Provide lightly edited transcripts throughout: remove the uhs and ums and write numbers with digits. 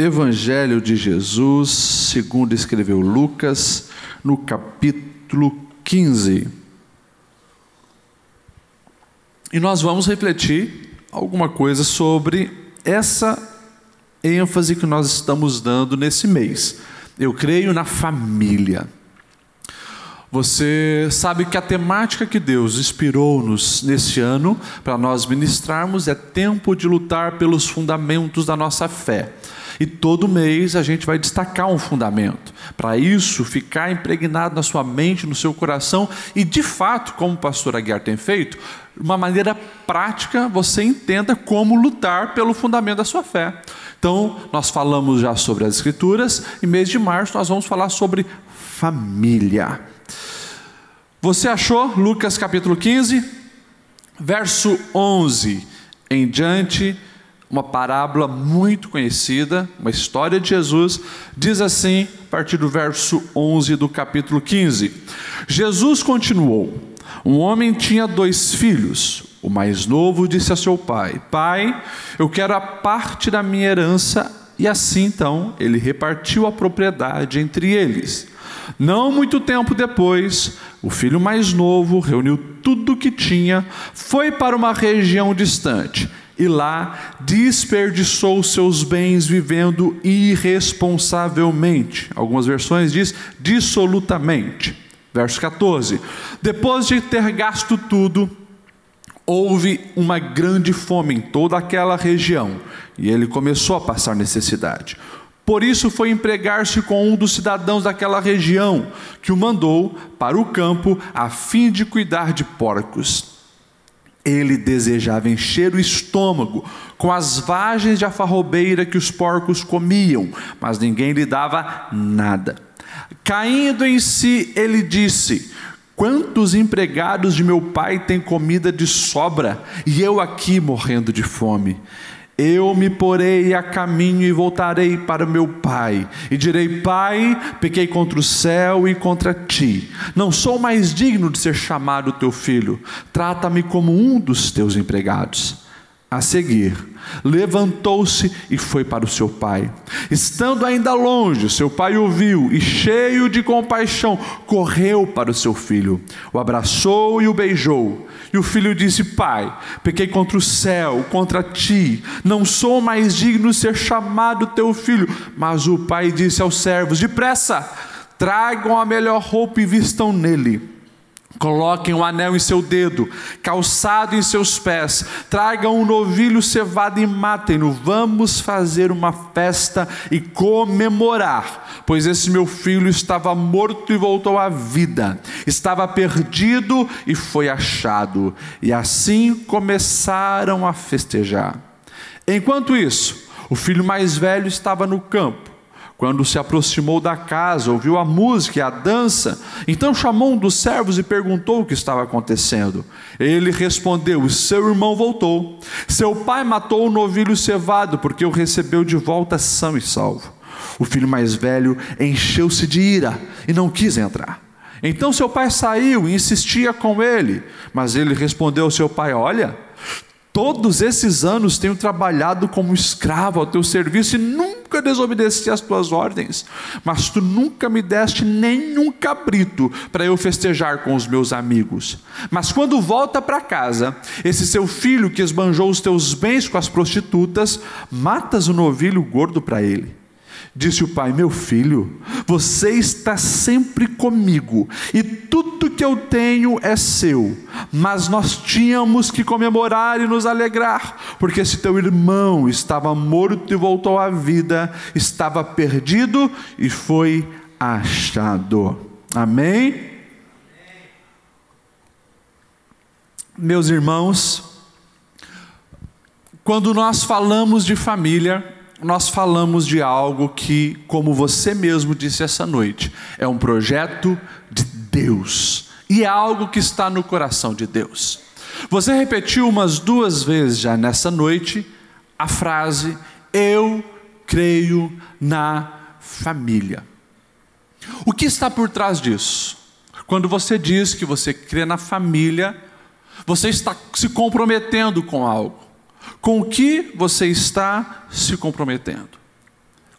Evangelho de Jesus, segundo escreveu Lucas, no capítulo 15. E nós vamos refletir alguma coisa sobre essa ênfase que nós estamos dando nesse mês. Eu creio na família. Você sabe que a temática que Deus inspirou-nos nesse ano para nós ministrarmos é tempo de lutar pelos fundamentos da nossa fé. E todo mês a gente vai destacar um fundamento. Para isso ficar impregnado na sua mente, no seu coração e de fato, como o pastor Aguiar tem feito, de uma maneira prática você entenda como lutar pelo fundamento da sua fé. Então nós falamos já sobre as escrituras e mês de março nós vamos falar sobre família. Você achou Lucas capítulo 15, verso 11 em diante, uma parábola muito conhecida, uma história de Jesus, diz assim, a partir do verso 11 do capítulo 15. Jesus continuou: um homem tinha 2 filhos. O mais novo disse a seu pai: Pai, eu quero a parte da minha herança. E assim então ele repartiu a propriedade entre eles. Não muito tempo depois, o filho mais novo reuniu tudo o que tinha, foi para uma região distante e lá desperdiçou seus bens vivendo irresponsavelmente. Algumas versões diz dissolutamente. Verso 14. Depois de ter gasto tudo, houve uma grande fome em toda aquela região e ele começou a passar necessidade. Por isso foi empregar-se com um dos cidadãos daquela região, que o mandou para o campo a fim de cuidar de porcos. Ele desejava encher o estômago com as vagens de alfarrobeira que os porcos comiam, mas ninguém lhe dava nada. Caindo em si, ele disse: quantos empregados de meu pai têm comida de sobra, e eu aqui morrendo de fome? Eu me porei a caminho e voltarei para meu pai, e direi: Pai, pequei contra o céu e contra ti. Não sou mais digno de ser chamado teu filho. Trata-me como um dos teus empregados. A seguir, levantou-se e foi para o seu pai. Estando ainda longe, seu pai o viu e, cheio de compaixão, correu para o seu filho, o abraçou e o beijou. E o filho disse: Pai, pequei contra o céu, contra ti, não sou mais digno de ser chamado teu filho. Mas o pai disse aos servos: depressa, tragam a melhor roupa e vistam nele. Coloquem um anel em seu dedo, calçado em seus pés, tragam um novilho cevado e matem-no. Vamos fazer uma festa e comemorar, pois esse meu filho estava morto e voltou à vida, estava perdido e foi achado. E assim começaram a festejar. Enquanto isso, o filho mais velho estava no campo. Quando se aproximou da casa, ouviu a música e a dança, então chamou um dos servos e perguntou o que estava acontecendo. Ele respondeu: seu irmão voltou. Seu pai matou o novilho cevado, porque o recebeu de volta são e salvo. O filho mais velho encheu-se de ira e não quis entrar. Então seu pai saiu e insistia com ele, mas ele respondeu ao seu pai: olha, todos esses anos tenho trabalhado como escravo ao teu serviço e nunca desobedeci às tuas ordens, mas tu nunca me deste nenhum cabrito para eu festejar com os meus amigos. Mas quando volta para casa, esse seu filho que esbanjou os teus bens com as prostitutas, matas o novilho gordo para ele. Disse o pai: meu filho, você está sempre comigo e tudo que eu tenho é seu, mas nós tínhamos que comemorar e nos alegrar, porque esse teu irmão estava morto e voltou à vida, estava perdido e foi achado. Amém? Meus irmãos, quando nós falamos de família, nós falamos de algo que, como você mesmo disse essa noite, é um projeto de Deus, e é algo que está no coração de Deus. Você repetiu umas 2 vezes já nessa noite a frase: eu creio na família. O que está por trás disso? Quando você diz que você crê na família, você está se comprometendo com algo. Com o que você está se comprometendo?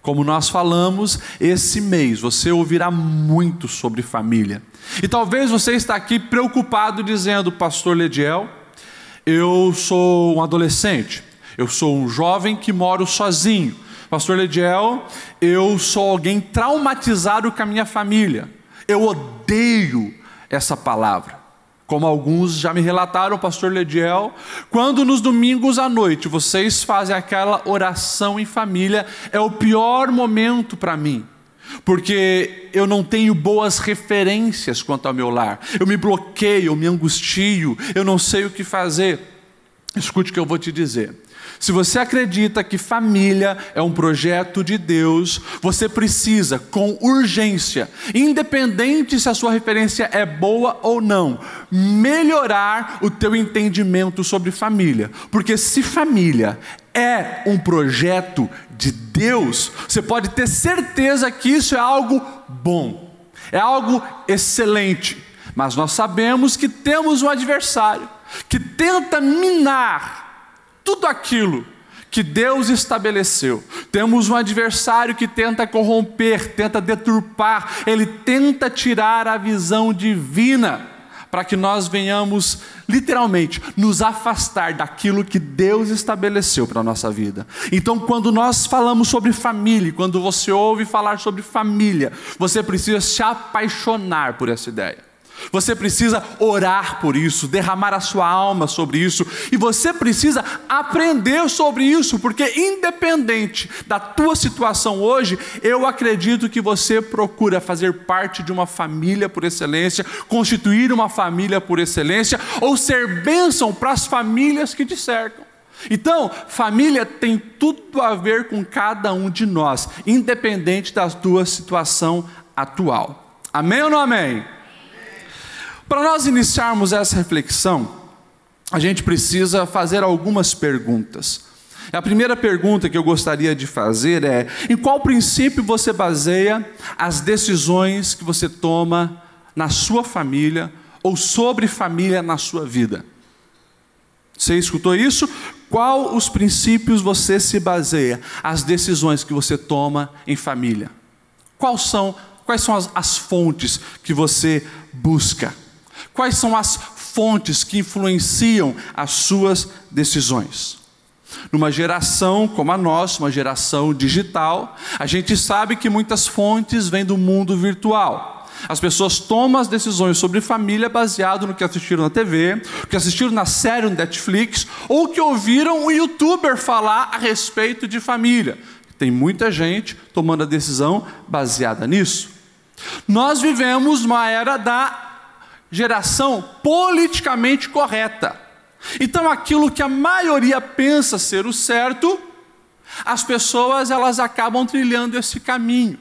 Como nós falamos, esse mês você ouvirá muito sobre família. E talvez você está aqui preocupado dizendo: pastor Lediel, eu sou um adolescente, eu sou um jovem que moro sozinho. Pastor Lediel, eu sou alguém traumatizado com a minha família. Eu odeio essa palavra. Como alguns já me relataram, pastor Lediel, quando nos domingos à noite vocês fazem aquela oração em família, é o pior momento para mim, porque eu não tenho boas referências quanto ao meu lar. Eu me bloqueio, eu me angustio, eu não sei o que fazer. Escute o que eu vou te dizer. Se você acredita que família é um projeto de Deus, você precisa, com urgência, independente se a sua referência é boa ou não, melhorar o teu entendimento sobre família. Porque se família é um projeto de Deus, você pode ter certeza que isso é algo bom, é algo excelente. Mas nós sabemos que temos um adversário que tenta minar tudo aquilo que Deus estabeleceu. Temos um adversário que tenta corromper, tenta deturpar, ele tenta tirar a visão divina, para que nós venhamos, literalmente, nos afastar daquilo que Deus estabeleceu para a nossa vida. Então, quando nós falamos sobre família, quando você ouve falar sobre família, você precisa se apaixonar por essa ideia. Você precisa orar por isso, derramar a sua alma sobre isso, e você precisa aprender sobre isso, porque independente da tua situação hoje, eu acredito que você procura fazer parte de uma família por excelência, constituir uma família por excelência, ou ser bênção para as famílias que te cercam. Então, família tem tudo a ver com cada um de nós, independente da tua situação atual. Amém ou não amém? Para nós iniciarmos essa reflexão, a gente precisa fazer algumas perguntas. A primeira pergunta que eu gostaria de fazer é: em qual princípio você baseia as decisões que você toma na sua família ou sobre família na sua vida? Você escutou isso? Qual os princípios você se baseia as decisões que você toma em família? Quais são as fontes que você busca? Quais são as fontes que influenciam as suas decisões? Numa geração como a nossa, uma geração digital, a gente sabe que muitas fontes vêm do mundo virtual. As pessoas tomam as decisões sobre família baseado no que assistiram na TV, o que assistiram na série no Netflix, ou que ouviram o youtuber falar a respeito de família. Tem muita gente tomando a decisão baseada nisso. Nós vivemos uma era da geração politicamente correta. Então, aquilo que a maioria pensa ser o certo, as pessoas elas acabam trilhando esse caminho.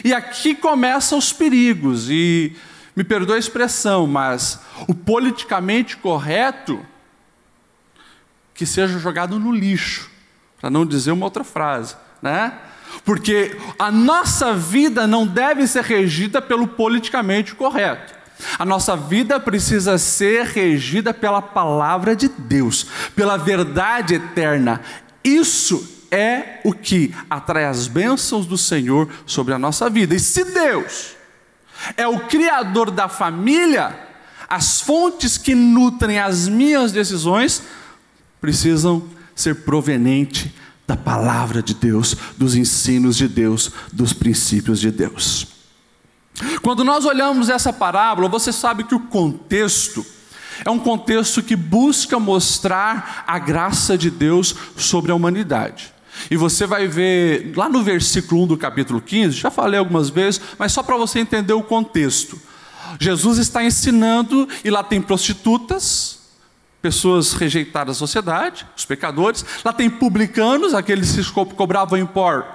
E aqui começam os perigos, e me perdoe a expressão, mas o politicamente correto que seja jogado no lixo, para não dizer uma outra frase, né? Porque a nossa vida não deve ser regida pelo politicamente correto. A nossa vida precisa ser regida pela palavra de Deus, pela verdade eterna. Isso é o que atrai as bênçãos do Senhor sobre a nossa vida. E se Deus é o criador da família, as fontes que nutrem as minhas decisões precisam ser provenientes da palavra de Deus, dos ensinos de Deus, dos princípios de Deus. Quando nós olhamos essa parábola, você sabe que o contexto é um contexto que busca mostrar a graça de Deus sobre a humanidade. E você vai ver lá no versículo 1 do capítulo 15, já falei algumas vezes, mas só para você entender o contexto. Jesus está ensinando e lá tem prostitutas, pessoas rejeitadas da sociedade, os pecadores. Lá tem publicanos, aqueles que cobravam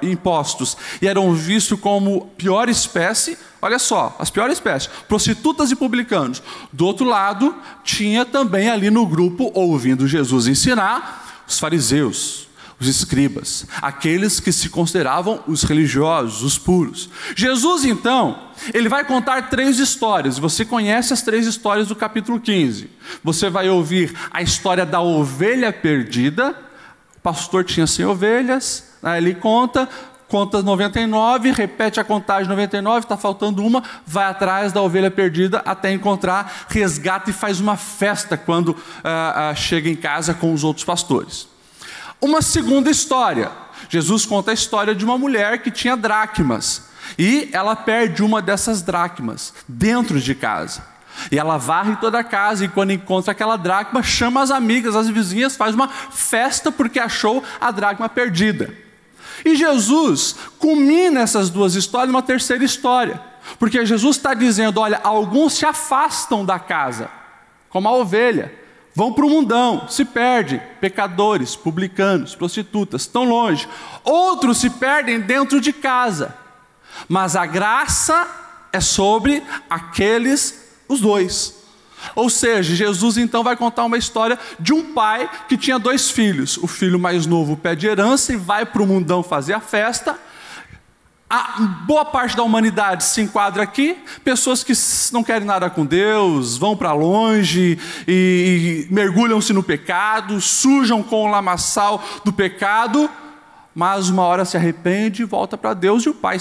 impostos e eram vistos como pior espécie. Olha só, as piores espécies, prostitutas e publicanos. Do outro lado, tinha também ali no grupo, ouvindo Jesus ensinar, os fariseus, os escribas, aqueles que se consideravam os religiosos, os puros. Jesus, então, ele vai contar 3 histórias. Você conhece as 3 histórias do capítulo 15. Você vai ouvir a história da ovelha perdida, pastor tinha 100 ovelhas, aí ele conta 99, repete a contagem 99, está faltando uma, vai atrás da ovelha perdida até encontrar, resgata e faz uma festa quando chega em casa com os outros pastores. Uma segunda história, Jesus conta a história de uma mulher que tinha dracmas, e ela perde uma dessas dracmas dentro de casa. E ela varre toda a casa, e quando encontra aquela dracma, chama as amigas, as vizinhas, faz uma festa porque achou a dracma perdida. E Jesus culmina essas duas histórias numa terceira história, porque Jesus está dizendo, olha, alguns se afastam da casa, como a ovelha, vão para o mundão, se perdem, pecadores, publicanos, prostitutas, estão longe. Outros se perdem dentro de casa, mas a graça é sobre os dois. Ou seja, Jesus então vai contar uma história de um pai que tinha 2 filhos. O filho mais novo pede herança e vai para o mundão fazer a festa. A boa parte da humanidade se enquadra aqui, pessoas que não querem nada com Deus, vão para longe e mergulham-se no pecado, sujam com o lamaçal do pecado, mas uma hora se arrepende e volta para Deus, e o pai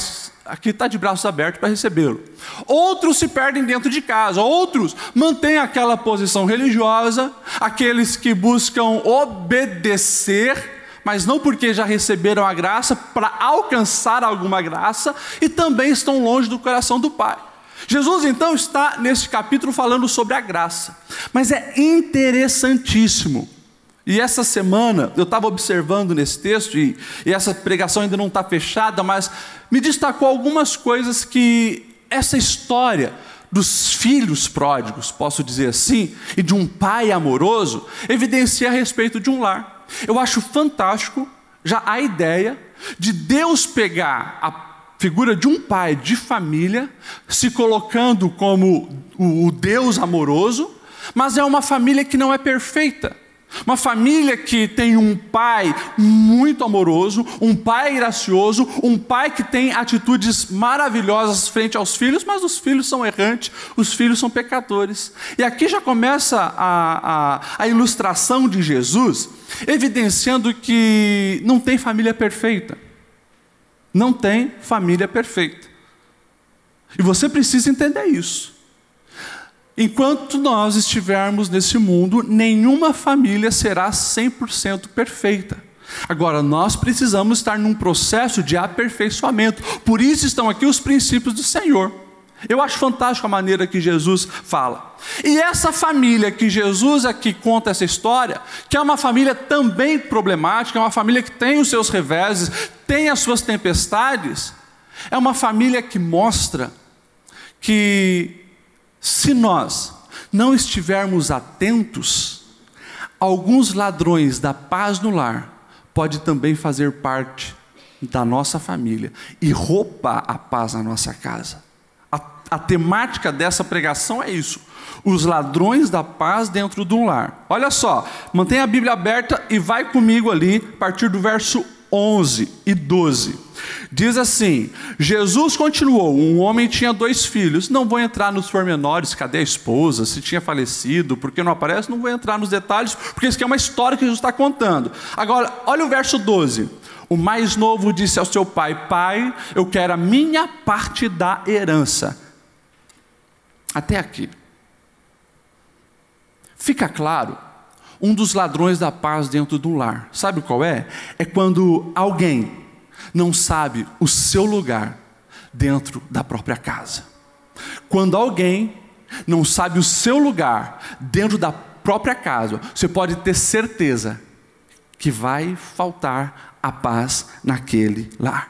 aqui está de braços abertos para recebê-lo. Outros se perdem dentro de casa, outros mantêm aquela posição religiosa, aqueles que buscam obedecer, mas não porque já receberam a graça, para alcançar alguma graça, e também estão longe do coração do Pai. Jesus então está nesse capítulo falando sobre a graça, mas é interessantíssimo. E essa semana eu estava observando nesse texto, e essa pregação ainda não está fechada, mas me destacou algumas coisas que essa história dos filhos pródigos, posso dizer assim, e de um pai amoroso, evidencia a respeito de um lar. Eu acho fantástico já a ideia de Deus pegar a figura de um pai de família, se colocando como o Deus amoroso, mas é uma família que não é perfeita. Uma família que tem um pai muito amoroso, um pai gracioso, um pai que tem atitudes maravilhosas frente aos filhos, mas os filhos são errantes, os filhos são pecadores. E aqui já começa a ilustração de Jesus, evidenciando que não tem família perfeita. Não tem família perfeita. E você precisa entender isso. Enquanto nós estivermos nesse mundo, nenhuma família será 100% perfeita. Agora, nós precisamos estar num processo de aperfeiçoamento. Por isso estão aqui os princípios do Senhor. Eu acho fantástico a maneira que Jesus fala. E essa família que Jesus aqui conta essa história, que é uma família também problemática, é uma família que tem os seus reveses, tem as suas tempestades, é uma família que mostra que se nós não estivermos atentos, alguns ladrões da paz no lar podem também fazer parte da nossa família e roubar a paz na nossa casa. A temática dessa pregação é isso: os ladrões da paz dentro de um lar. Olha só, mantenha a Bíblia aberta e vai comigo ali, a partir do verso 11 e 12. Diz assim: Jesus continuou, um homem tinha 2 filhos. Não vou entrar nos pormenores, cadê a esposa, se tinha falecido, por que não aparece, não vou entrar nos detalhes, porque isso aqui é uma história que Jesus está contando. Agora, olha o verso 12. O mais novo disse ao seu pai: Pai, eu quero a minha parte da herança. Até aqui. Fica claro, um dos ladrões da paz dentro do lar, sabe qual é? É quando alguém não sabe o seu lugar dentro da própria casa. Quando alguém não sabe o seu lugar dentro da própria casa, você pode ter certeza que vai faltar a paz naquele lar.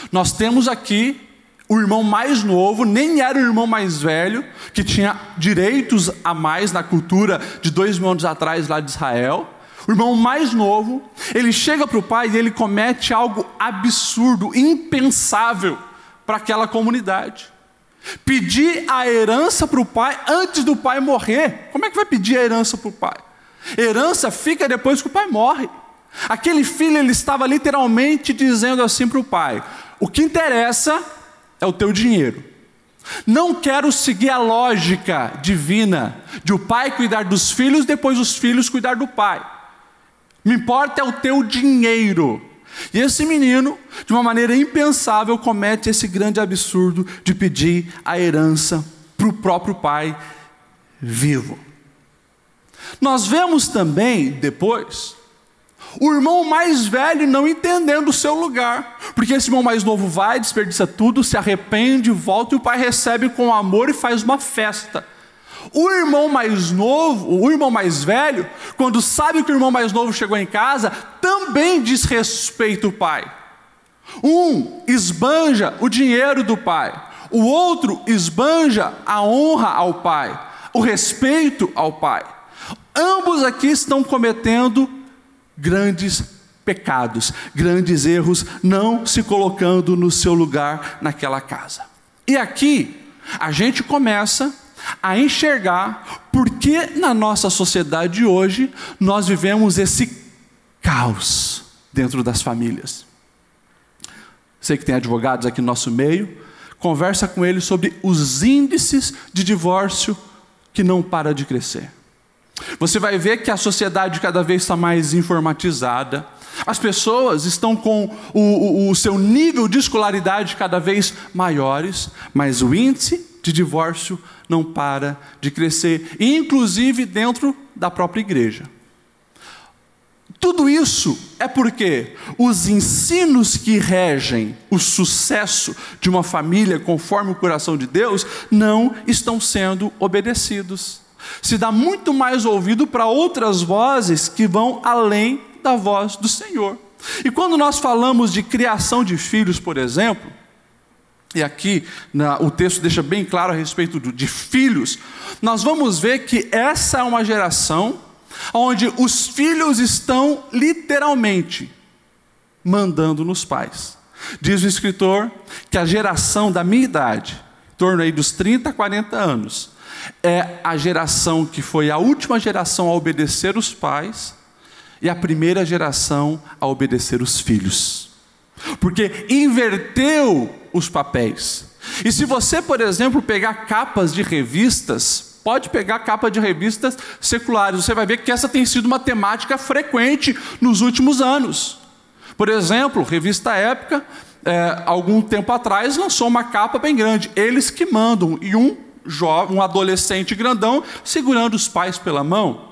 Nós temos aqui o irmão mais novo, nem era o irmão mais velho, que tinha direitos a mais na cultura de 2000 anos atrás lá de Israel. O irmão mais novo, ele chega para o pai e ele comete algo absurdo, impensável para aquela comunidade. Pedir a herança para o pai antes do pai morrer. Como é que vai pedir a herança para o pai? Herança fica depois que o pai morre. Aquele filho, ele estava literalmente dizendo assim para o pai: o que interessa é o teu dinheiro. Não quero seguir a lógica divina de o pai cuidar dos filhos, depois os filhos cuidar do pai. Me importa é o teu dinheiro. E esse menino, de uma maneira impensável, comete esse grande absurdo de pedir a herança para o próprio pai vivo. Nós vemos também, depois, o irmão mais velho não entendendo o seu lugar, porque esse irmão mais novo vai, desperdiça tudo, se arrepende, volta, e o pai recebe com amor e faz uma festa. O irmão mais novo, o irmão mais velho, quando sabe que o irmão mais novo chegou em casa, também desrespeita o pai. Um esbanja o dinheiro do pai, o outro esbanja a honra ao pai, o respeito ao pai. Ambos aqui estão cometendo grandes pecados, grandes erros, não se colocando no seu lugar naquela casa. E aqui a gente começa a enxergar por que na nossa sociedade hoje nós vivemos esse caos dentro das famílias. Sei que tem advogados aqui no nosso meio, conversa com eles sobre os índices de divórcio que não para de crescer. Você vai ver que a sociedade cada vez está mais informatizada, as pessoas estão com o seu nível de escolaridade cada vez maiores, mas o índice de divórcio não para de crescer, inclusive dentro da própria igreja. Tudo isso é porque os ensinos que regem o sucesso de uma família conforme o coração de Deus não estão sendo obedecidos. Se dá muito mais ouvido para outras vozes que vão além da voz do Senhor. E quando nós falamos de criação de filhos, por exemplo, e aqui o texto deixa bem claro a respeito de filhos, nós vamos ver que essa é uma geração onde os filhos estão literalmente mandando nos pais. Diz o escritor que a geração da minha idade, em torno aí dos 30 a 40 anos, é a geração que foi a última geração a obedecer os pais e a primeira geração a obedecer os filhos. Porque inverteu os papéis. E se você, por exemplo, pegar capas de revistas, pode pegar capa de revistas seculares, você vai ver que essa tem sido uma temática frequente nos últimos anos. Por exemplo, revista Época, algum tempo atrás, lançou uma capa bem grande, Eles que Mandam, e um adolescente grandão segurando os pais pela mão.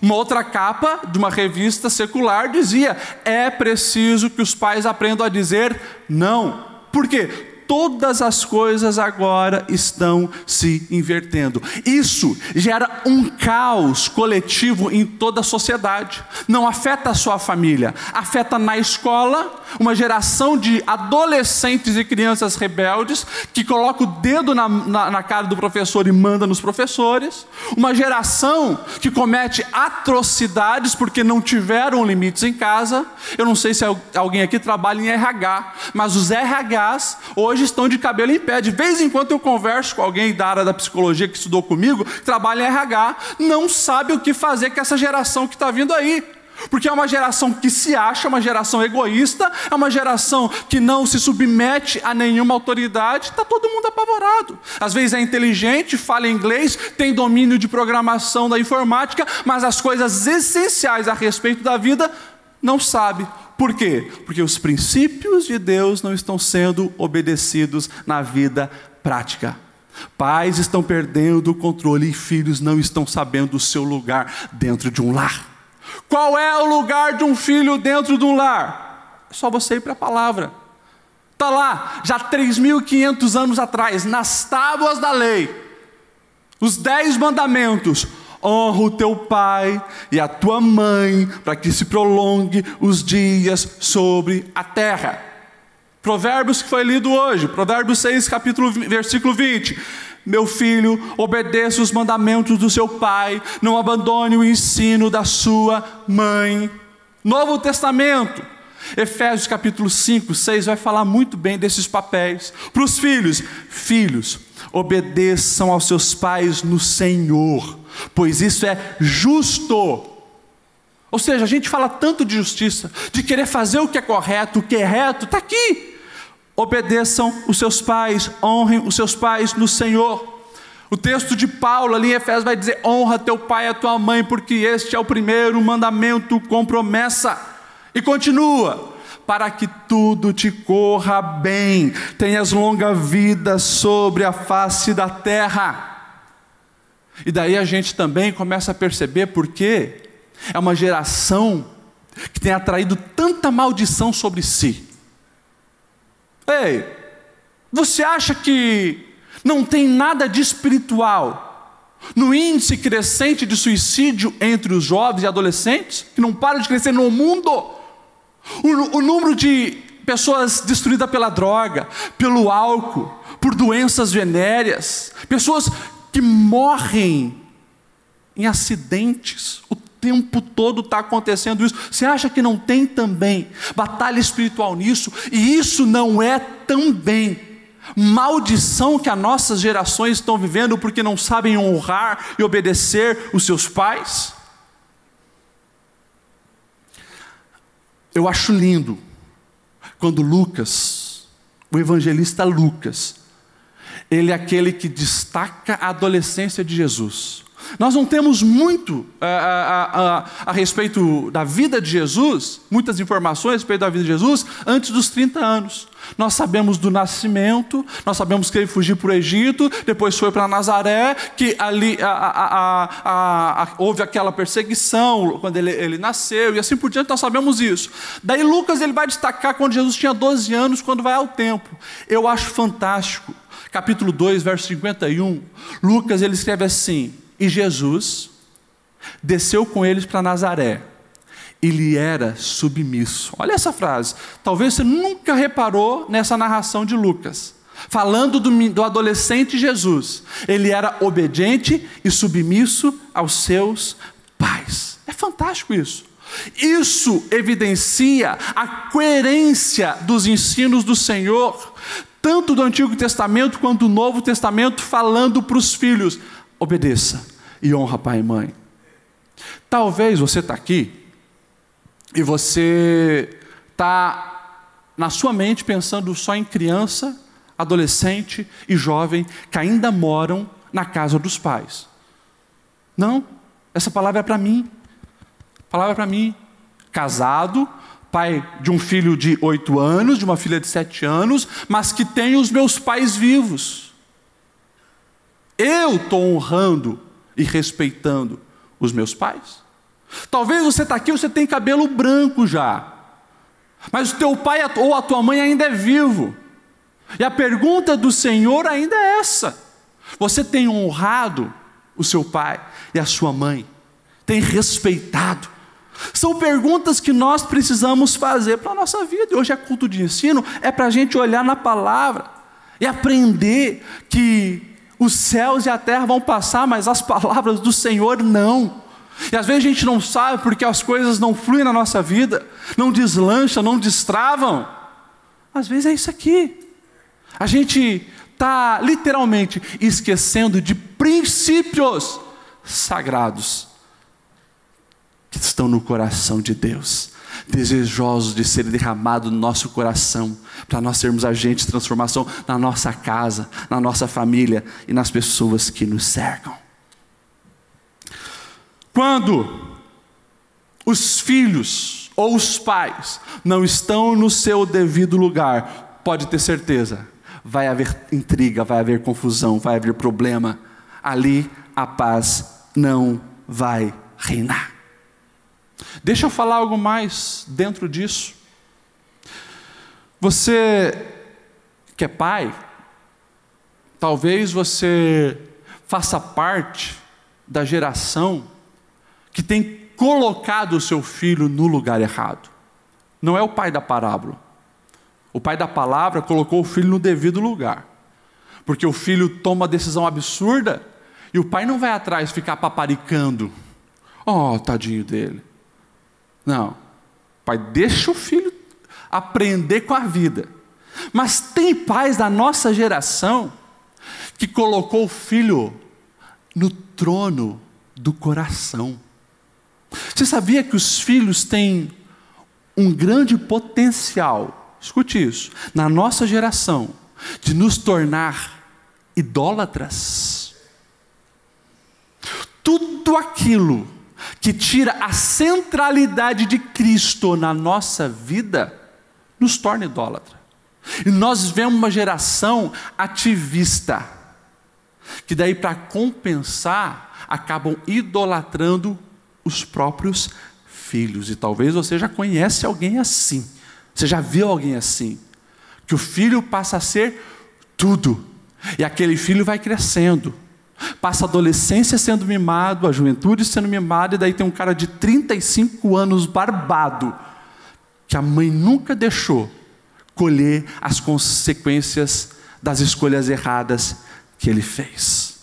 Uma outra capa de uma revista secular dizia: é preciso que os pais aprendam a dizer não. Por quê? Todas as coisas agora estão se invertendo. Isso gera um caos coletivo em toda a sociedade. Não afeta a sua família, afeta na escola, uma geração de adolescentes e crianças rebeldes que coloca o dedo na cara do professor e manda nos professores. Uma geração que comete atrocidades porque não tiveram limites em casa. Eu não sei se alguém aqui trabalha em RH, mas os RHs hoje estão de cabelo em pé. De vez em quando eu converso com alguém da área da psicologia que estudou comigo, que trabalha em RH, não sabe o que fazer com essa geração que está vindo aí. Porque é uma geração que se acha, uma geração egoísta, é uma geração que não se submete a nenhuma autoridade, está todo mundo apavorado. Às vezes é inteligente, fala inglês, tem domínio de programação da informática, mas as coisas essenciais a respeito da vida não sabe. Por quê? Porque os princípios de Deus não estão sendo obedecidos na vida prática. Pais estão perdendo o controle e filhos não estão sabendo o seu lugar dentro de um lar. Qual é o lugar de um filho dentro de um lar? É só você ir para a palavra. Está lá, já 3.500 anos atrás, nas tábuas da lei, os 10 mandamentos. Honra o teu pai e a tua mãe, para que se prolongue os dias sobre a terra. Provérbios que foi lido hoje, Provérbios 6, versículo 20. Meu filho, obedeça os mandamentos do seu pai, não abandone o ensino da sua mãe. Novo Testamento, Efésios capítulo 5, 6, vai falar muito bem desses papéis. Para os filhos, filhos, obedeçam aos seus pais no Senhor, pois isso é justo. Ou seja, a gente fala tanto de justiça, de querer fazer o que é correto, o que é reto, está aqui. Obedeçam os seus pais, honrem os seus pais no Senhor. O texto de Paulo ali em Efésios vai dizer: honra teu pai e a tua mãe, porque este é o primeiro mandamento com promessa. E continua: para que tudo te corra bem, tenhas longa vida sobre a face da terra. E daí a gente também começa a perceber porque é uma geração que tem atraído tanta maldição sobre si. Ei, você acha que não tem nada de espiritual no índice crescente de suicídio entre os jovens e adolescentes, que não para de crescer no mundo? O número de pessoas destruídas pela droga, pelo álcool, por doenças venéreas, pessoas que morrem em acidentes, o tempo todo está acontecendo isso. Você acha que não tem também batalha espiritual nisso? E isso não é também maldição que as nossas gerações estão vivendo porque não sabem honrar e obedecer os seus pais? Eu acho lindo quando Lucas, o evangelista Lucas, ele é aquele que destaca a adolescência de Jesus. Nós não temos muito a respeito da vida de Jesus, muitas informações a respeito da vida de Jesus, antes dos 30 anos. Nós sabemos do nascimento, nós sabemos que ele fugiu para o Egito, depois foi para Nazaré, que ali houve aquela perseguição quando ele nasceu, e assim por diante. Nós sabemos isso. Daí Lucas ele vai destacar quando Jesus tinha 12 anos, quando vai ao templo. Eu acho fantástico. Capítulo 2, verso 51, Lucas ele escreve assim: e Jesus desceu com eles para Nazaré, e lhe era submisso. Olha essa frase, talvez você nunca reparou nessa narração de Lucas, falando do adolescente Jesus. Ele era obediente e submisso aos seus pais. É fantástico isso. Isso evidencia a coerência dos ensinos do Senhor, tanto do Antigo Testamento quanto do Novo Testamento, falando para os filhos: obedeça e honra pai e mãe. Talvez você está aqui e você está na sua mente pensando só em criança, adolescente e jovem que ainda moram na casa dos pais. Não, essa palavra é para mim. Palavra para mim. Casado, pai de um filho de 8 anos, de uma filha de 7 anos, mas que tem os meus pais vivos. Eu estou honrando e respeitando os meus pais. Talvez você está aqui, você tem cabelo branco já, mas o teu pai ou a tua mãe ainda é vivo. E a pergunta do Senhor ainda é essa: você tem honrado o seu pai e a sua mãe? Tem respeitado? São perguntas que nós precisamos fazer para a nossa vida. E hoje é culto de ensino, é para a gente olhar na palavra e aprender que os céus e a terra vão passar, mas as palavras do Senhor não. E às vezes a gente não sabe porque as coisas não fluem na nossa vida, não deslancham, não destravam. Às vezes é isso aqui. A gente está literalmente esquecendo de princípios sagrados que estão no coração de Deus, desejosos de serem derramados no nosso coração, para nós sermos agentes de transformação na nossa casa, na nossa família e nas pessoas que nos cercam. Quando os filhos ou os pais não estão no seu devido lugar, pode ter certeza, vai haver intriga, vai haver confusão, vai haver problema. Ali a paz não vai reinar. Deixa eu falar algo mais dentro disso. Você que é pai, talvez você faça parte da geração que tem colocado o seu filho no lugar errado. Não é o pai da parábola. O pai da palavra colocou o filho no devido lugar, porque o filho toma uma decisão absurda e o pai não vai atrás ficar paparicando: oh, tadinho dele. Não, o pai deixa o filho aprender com a vida. Mas tem pais da nossa geração que colocou o filho no trono do coração. Você sabia que os filhos têm um grande potencial, escute isso, na nossa geração, de nos tornar idólatras? tudo aquilo que tira a centralidade de Cristo na nossa vida, nos torna idólatra. E nós vemos uma geração ativista, que daí para compensar, acabam idolatrando os próprios filhos. E talvez você já conhece alguém assim, você já viu alguém assim, que o filho passa a ser tudo, e aquele filho vai crescendo, passa a adolescência sendo mimado, a juventude sendo mimada, e daí tem um cara de 35 anos barbado, que a mãe nunca deixou colher as consequências das escolhas erradas que ele fez.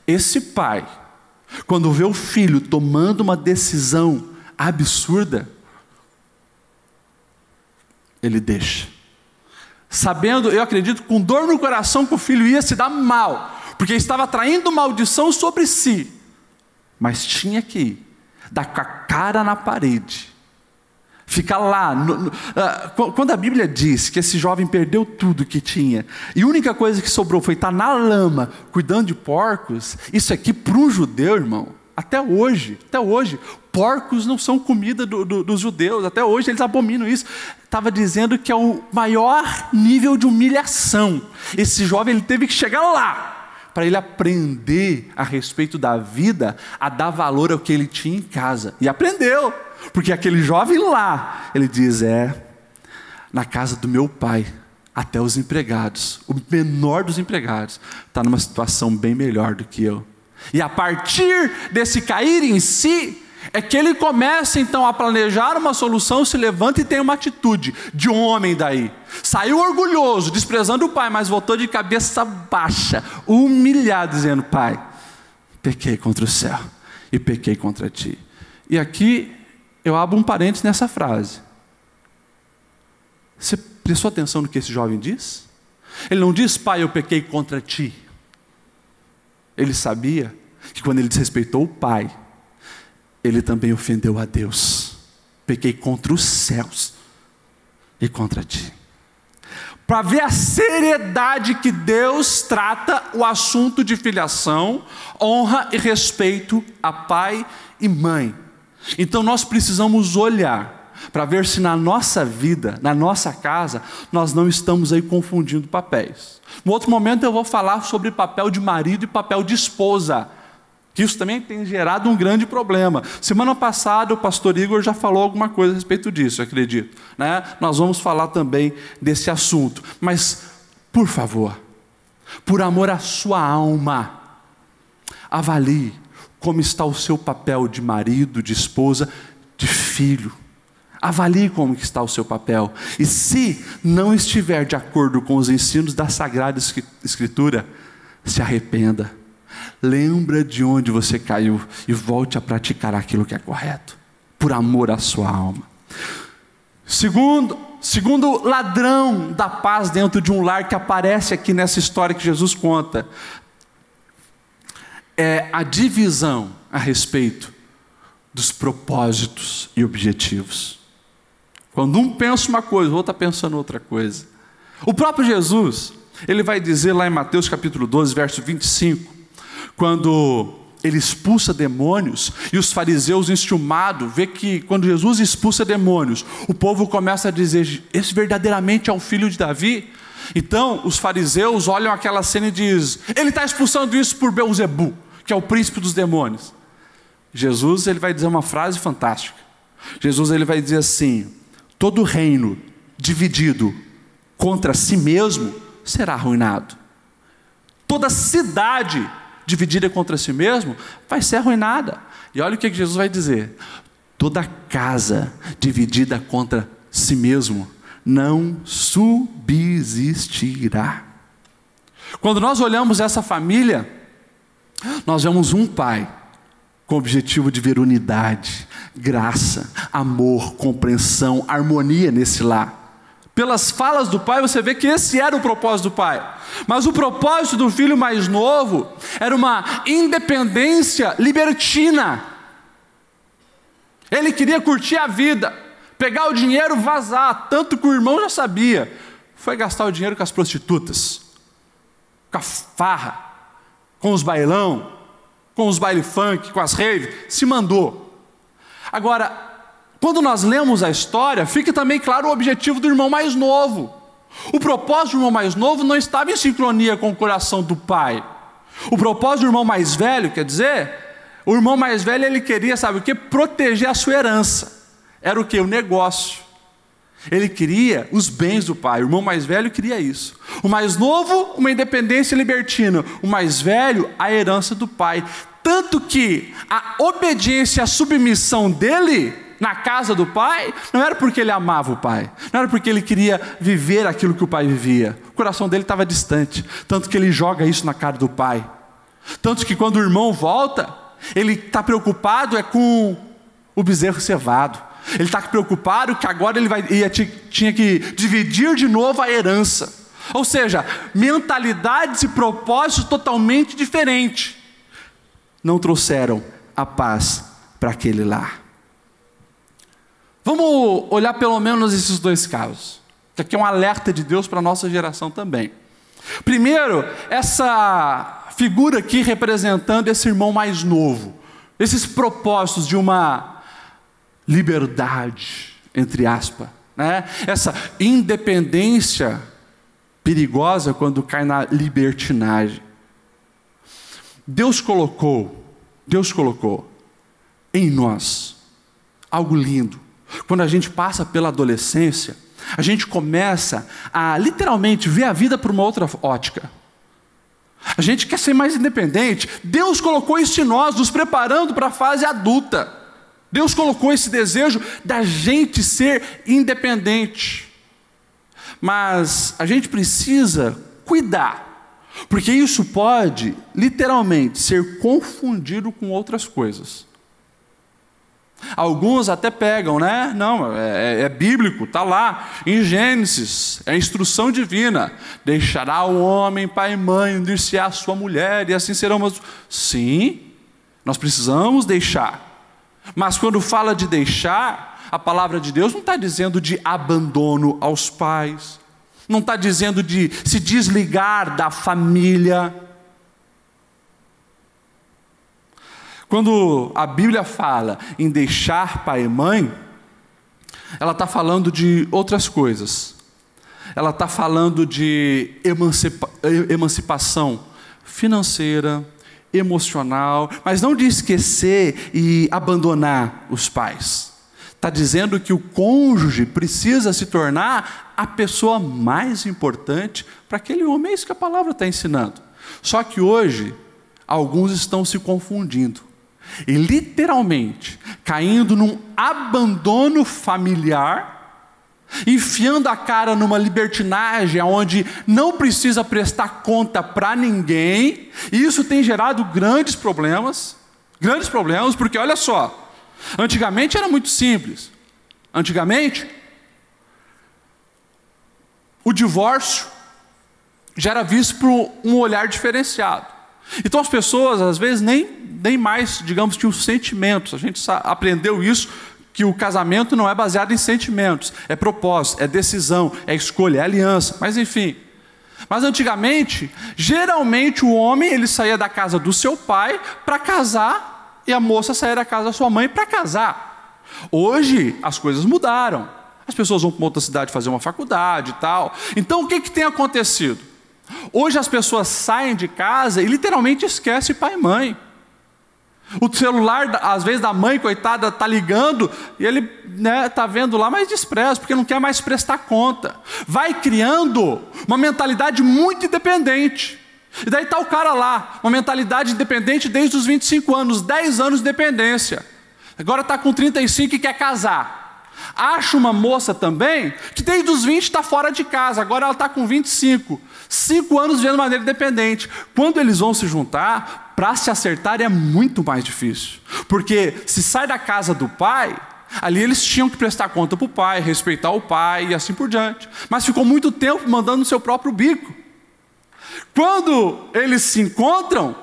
Esse pai, quando vê o filho tomando uma decisão absurda, ele deixa. Sabendo, eu acredito, com dor no coração, que o filho ia se dar mal, porque estava traindo maldição sobre si, mas tinha que ir, dar com a cara na parede, ficar lá. Quando a Bíblia diz que esse jovem perdeu tudo que tinha, e a única coisa que sobrou foi estar na lama, cuidando de porcos, isso aqui para um judeu, irmão, até hoje, porcos não são comida dos judeus, até hoje eles abominam isso. Estava dizendo que é o maior nível de humilhação. Esse jovem, ele teve que chegar lá, para ele aprender a respeito da vida, a dar valor ao que ele tinha em casa, e aprendeu, porque aquele jovem lá, ele diz, na casa do meu pai, até os empregados, o menor dos empregados, está numa situação bem melhor do que eu. E a partir desse cair em si, é que ele começa então a planejar uma solução, se levanta e tem uma atitude de um homem daí. Saiu orgulhoso, desprezando o pai, mas voltou de cabeça baixa, humilhado, dizendo, pai, pequei contra o céu e pequei contra ti. E aqui eu abro um parênteses nessa frase. Você prestou atenção no que esse jovem diz? Ele não diz, pai, eu pequei contra ti. Ele sabia que quando ele desrespeitou o pai, ele também ofendeu a Deus. Pequei contra os céus e contra ti. Para ver a seriedade que Deus trata o assunto de filiação, honra e respeito a pai e mãe. Então nós precisamos olhar para ver se na nossa vida, na nossa casa, nós não estamos aí confundindo papéis. No outro momento eu vou falar sobre papel de marido e papel de esposa, que isso também tem gerado um grande problema. Semana passada o pastor Igor já falou alguma coisa a respeito disso, eu acredito, né? Nós vamos falar também desse assunto, mas por favor, por amor à sua alma, avalie como está o seu papel de marido, de esposa, de filho. Avalie como está o seu papel. E se não estiver de acordo com os ensinos da Sagrada Escritura, se arrependa. Lembra de onde você caiu e volte a praticar aquilo que é correto, por amor à sua alma. Segundo ladrão da paz dentro de um lar que aparece aqui nessa história que Jesus conta, é a divisão a respeito dos propósitos e objetivos. Quando um pensa uma coisa, o outro está pensando outra coisa. O próprio Jesus, ele vai dizer lá em Mateus capítulo 12, verso 25, quando ele expulsa demônios, e os fariseus enciumados, vê que quando Jesus expulsa demônios, o povo começa a dizer, esse verdadeiramente é o filho de Davi? Então os fariseus olham aquela cena e dizem, ele está expulsando isso por Beelzebu, que é o príncipe dos demônios. Jesus, ele vai dizer uma frase fantástica. Jesus, ele vai dizer assim, todo reino dividido contra si mesmo será arruinado. Toda cidade dividida contra si mesmo vai ser arruinada. E olha o que Jesus vai dizer, toda casa dividida contra si mesmo não subsistirá. Quando nós olhamos essa família, nós vemos um pai com o objetivo de ver unidade, graça, amor, compreensão, harmonia nesse lar. Pelas falas do pai, você vê que esse era o propósito do pai. Mas o propósito do filho mais novo era uma independência libertina. Ele queria curtir a vida, pegar o dinheiro, vazar, tanto que o irmão já sabia. Foi gastar o dinheiro com as prostitutas, com a farra, com os bailão, com os baile funk, com as raves, se mandou. Agora, quando nós lemos a história, fica também claro o objetivo do irmão mais novo. O propósito do irmão mais novo não estava em sincronia com o coração do pai. O propósito do irmão mais velho, quer dizer, o irmão mais velho, ele queria, sabe o quê? Proteger a sua herança. Era o quê? O negócio. Ele queria os bens do pai. O irmão mais velho queria isso. O mais novo, uma independência libertina. O mais velho, a herança do pai. Tanto que a obediência e a submissão dele na casa do pai, não era porque ele amava o pai, não era porque ele queria viver aquilo que o pai vivia. O coração dele estava distante, tanto que ele joga isso na cara do pai. Tanto que quando o irmão volta, ele está preocupado com o bezerro cevado. Ele está preocupado que agora ele tinha que dividir de novo a herança. Ou seja, mentalidades e propósitos totalmente diferentes não trouxeram a paz para aquele lar. Vamos olhar pelo menos esses dois casos, que aqui é um alerta de Deus para a nossa geração também. Primeiro, essa figura aqui representando esse irmão mais novo, esses propósitos de uma liberdade, entre aspas, né? Essa independência perigosa quando cai na libertinagem. Deus colocou em nós algo lindo. Quando a gente passa pela adolescência, a gente começa a literalmente ver a vida por uma outra ótica. A gente quer ser mais independente. Deus colocou isso em nós, nos preparando para a fase adulta. Deus colocou esse desejo da gente ser independente. Mas a gente precisa cuidar, porque isso pode literalmente ser confundido com outras coisas. Alguns até pegam, né? Não, é bíblico, está lá, em Gênesis, é a instrução divina. Deixará o homem pai e mãe, unir-se-á a sua mulher, e assim serão. Sim, nós precisamos deixar. Mas quando fala de deixar, a palavra de Deus não está dizendo de abandono aos pais, não está dizendo de se desligar da família. Quando a Bíblia fala em deixar pai e mãe, ela está falando de outras coisas. Ela está falando de emancipação financeira, emocional, mas não de esquecer e abandonar os pais. Está dizendo que o cônjuge precisa se tornar a pessoa mais importante para aquele homem. É isso que a palavra está ensinando. Só que hoje, alguns estão se confundindo. E literalmente caindo num abandono familiar, enfiando a cara numa libertinagem onde não precisa prestar conta para ninguém. E isso tem gerado grandes problemas, porque olha só, antigamente era muito simples. Antigamente, o divórcio já era visto por um olhar diferenciado. Então as pessoas às vezes nem mais, digamos, tinham sentimentos. A gente aprendeu isso, que o casamento não é baseado em sentimentos, é propósito, é decisão, é escolha, é aliança, mas enfim. Mas antigamente, geralmente o homem ele saía da casa do seu pai para casar, e a moça saía da casa da sua mãe para casar. Hoje as coisas mudaram, as pessoas vão para uma outra cidade fazer uma faculdade e tal. Então o que tem acontecido? Hoje as pessoas saem de casa e literalmente esquecem pai e mãe. O celular, às vezes, da mãe, coitada, está ligando e ele está vendo lá, mas despreza, porque não quer mais prestar conta. Vai criando uma mentalidade muito independente. E daí está o cara lá, uma mentalidade independente desde os 25 anos, 10 anos de dependência. Agora está com 35 e quer casar. Acha uma moça também, que desde os 20 está fora de casa, agora ela está com 25. 5 anos vivendo de maneira independente. Quando eles vão se juntar, para se acertar é muito mais difícil. Porque se sai da casa do pai, ali eles tinham que prestar conta para o pai, respeitar o pai e assim por diante. Mas ficou muito tempo mandando no seu próprio bico. Quando eles se encontram,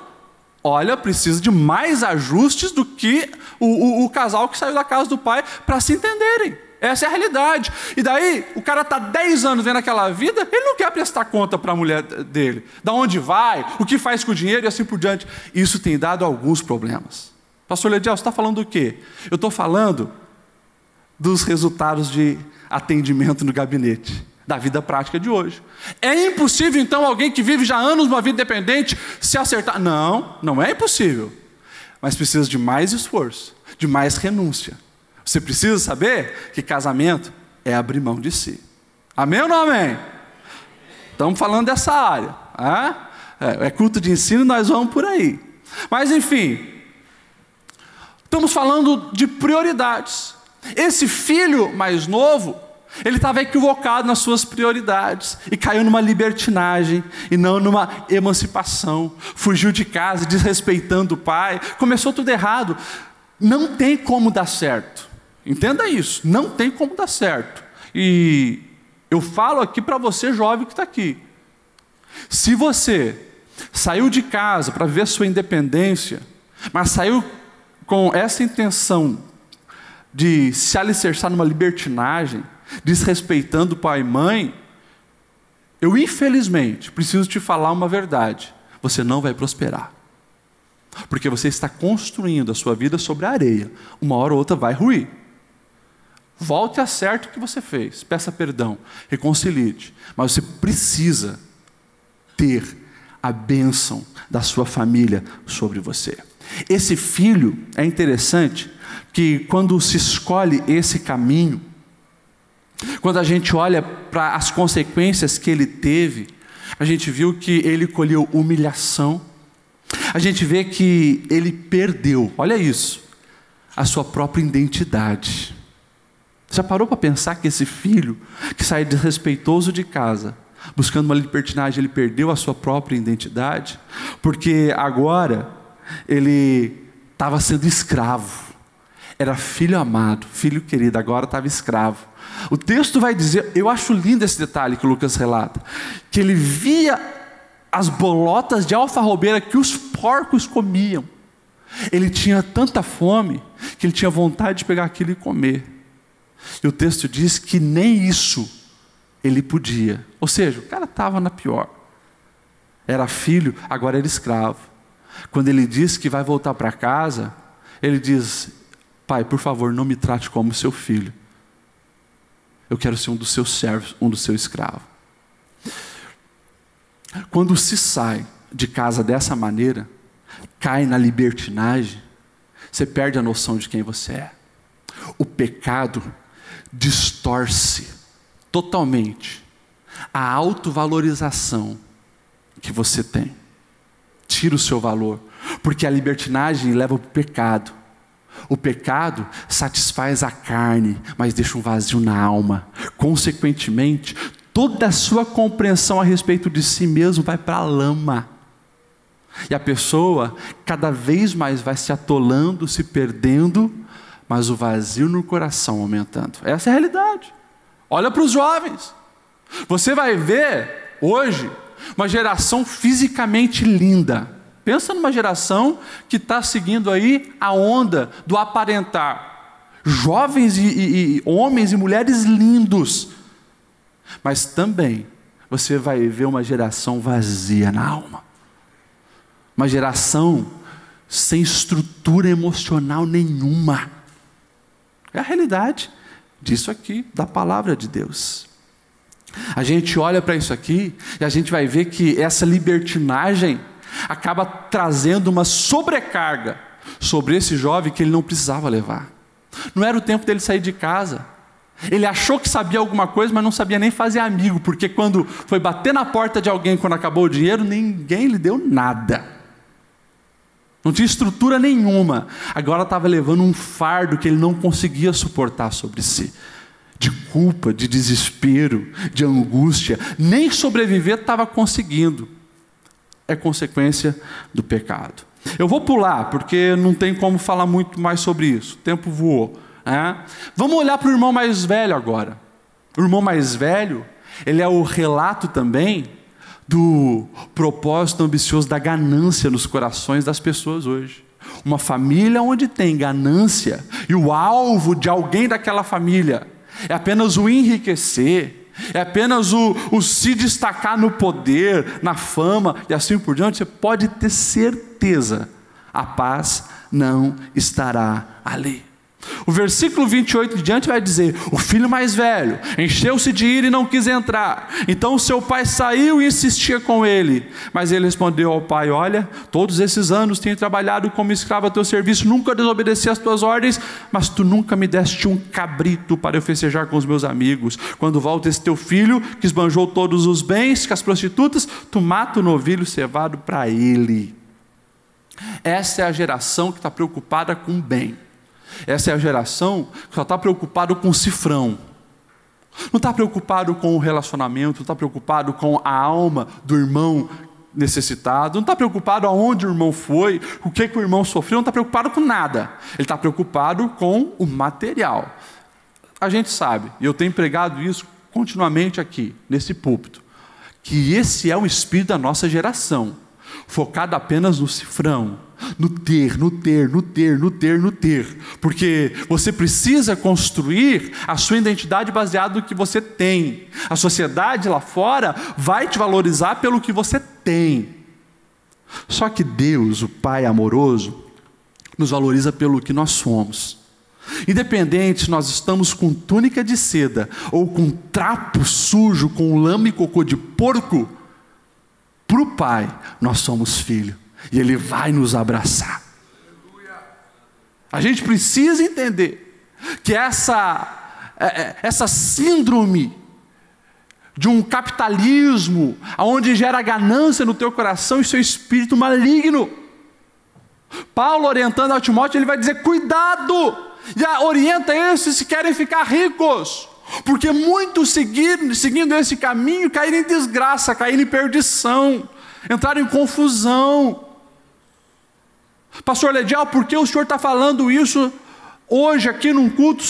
olha, precisa de mais ajustes do que o casal que saiu da casa do pai para se entenderem. Essa é a realidade. E daí, o cara está 10 anos vendo aquela vida, ele não quer prestar conta para a mulher dele. Da onde vai, o que faz com o dinheiro e assim por diante. Isso tem dado alguns problemas. Pastor Lediel, você está falando do quê? Eu estou falando dos resultados de atendimento no gabinete, da vida prática de hoje. É impossível, então, alguém que vive já anos uma vida independente se acertar? Não, não é impossível. Mas precisa de mais esforço, de mais renúncia. Você precisa saber que casamento é abrir mão de si. Amém ou não amém? Estamos falando dessa área. É culto de ensino, nós vamos por aí. Mas enfim, estamos falando de prioridades. Esse filho mais novo, ele estava equivocado nas suas prioridades e caiu numa libertinagem e não numa emancipação. Fugiu de casa, desrespeitando o pai, começou tudo errado. Não tem como dar certo. Entenda isso, não tem como dar certo. E eu falo aqui para você, jovem que está aqui. Se você saiu de casa para viver sua independência, mas saiu com essa intenção de se alicerçar numa libertinagem, desrespeitando pai e mãe, eu infelizmente preciso te falar uma verdade: você não vai prosperar. Porque você está construindo a sua vida sobre a areia. Uma hora ou outra vai ruir. Volte e acerte o que você fez. Peça perdão, reconcilie-te. Mas você precisa ter a bênção da sua família sobre você. Esse filho, é interessante que quando se escolhe esse caminho, quando a gente olha para as consequências que ele teve, a gente viu que ele colheu humilhação. A gente vê que ele perdeu, olha isso, a sua própria identidade. Já parou para pensar que esse filho, que sai desrespeitoso de casa, buscando uma libertinagem, ele perdeu a sua própria identidade? Porque agora ele estava sendo escravo. Era filho amado, filho querido, agora estava escravo. O texto vai dizer, eu acho lindo esse detalhe que o Lucas relata, que ele via as bolotas de alfarrobeira que os porcos comiam. Ele tinha tanta fome que ele tinha vontade de pegar aquilo e comer. E o texto diz que nem isso ele podia. Ou seja, o cara estava na pior. Era filho, agora era escravo. Quando ele diz que vai voltar para casa, ele diz: pai, por favor, não me trate como seu filho. Eu quero ser um dos seus servos, um dos seus escravos. Quando se sai de casa dessa maneira, cai na libertinagem, você perde a noção de quem você é. O pecado distorce totalmente a autovalorização que você tem. Tira o seu valor, porque a libertinagem leva para o pecado. O pecado satisfaz a carne, mas deixa um vazio na alma. Consequentemente, toda a sua compreensão a respeito de si mesmo vai para a lama. E a pessoa cada vez mais vai se atolando, se perdendo, mas o vazio no coração aumentando. Essa é a realidade. Olha para os jovens. Você vai ver hoje uma geração fisicamente linda. Pensa numa geração que está seguindo aí a onda do aparentar. Jovens e homens e mulheres lindos. Mas também você vai ver uma geração vazia na alma. Uma geração sem estrutura emocional nenhuma. É a realidade disso aqui, da palavra de Deus. A gente olha para isso aqui e a gente vai ver que essa libertinagem acaba trazendo uma sobrecarga sobre esse jovem que ele não precisava levar. Não era o tempo dele sair de casa. Ele achou que sabia alguma coisa, mas não sabia nem fazer amigo, porque quando foi bater na porta de alguém, quando acabou o dinheiro, ninguém lhe deu nada. Não tinha estrutura nenhuma. Agora estava levando um fardo que ele não conseguia suportar sobre si. De culpa, de desespero, de angústia. Nem sobreviver estava conseguindo. É consequência do pecado. Eu vou pular, porque não tem como falar muito mais sobre isso. O tempo voou. Vamos olhar para o irmão mais velho agora. O irmão mais velho, ele é o relato também do propósito ambicioso da ganância nos corações das pessoas hoje. Uma família onde tem ganância e o alvo de alguém daquela família é apenas o enriquecer, é apenas o se destacar no poder, na fama e assim por diante, você pode ter certeza, a paz não estará ali. O versículo 28 em diante vai dizer: o filho mais velho encheu-se de ira e não quis entrar. Então o seu pai saiu e insistia com ele. Mas ele respondeu ao pai: olha, todos esses anos tenho trabalhado como escravo a teu serviço, nunca desobedeci às tuas ordens, mas tu nunca me deste um cabrito para eu festejar com os meus amigos. Quando volta esse teu filho, que esbanjou todos os bens com as prostitutas, tu mata o novilho cevado para ele. Essa é a geração que está preocupada com o bem. Essa é a geração que só está preocupada com o cifrão. Não está preocupado com o relacionamento, não está preocupado com a alma do irmão necessitado, não está preocupado aonde o irmão foi, o que o irmão sofreu, não está preocupado com nada. Ele está preocupado com o material. A gente sabe, e eu tenho pregado isso continuamente aqui, nesse púlpito, que esse é o espírito da nossa geração, focado apenas no cifrão, no ter, porque você precisa construir a sua identidade baseada no que você tem. A sociedade lá fora vai te valorizar pelo que você tem. Só que Deus, o Pai amoroso, nos valoriza pelo que nós somos. Independente se nós estamos com túnica de seda ou com trapo sujo, com lama e cocô de porco, para o Pai nós somos filho. E Ele vai nos abraçar. A gente precisa entender que essa síndrome de um capitalismo onde gera ganância no teu coração e seu espírito maligno. Paulo, orientando a Timóteo, ele vai dizer: cuidado, e orienta esses que querem ficar ricos, porque muitos seguindo esse caminho caíram em desgraça, caíram em perdição, entraram em confusão. Pastor Ledial, por que o senhor está falando isso hoje aqui num culto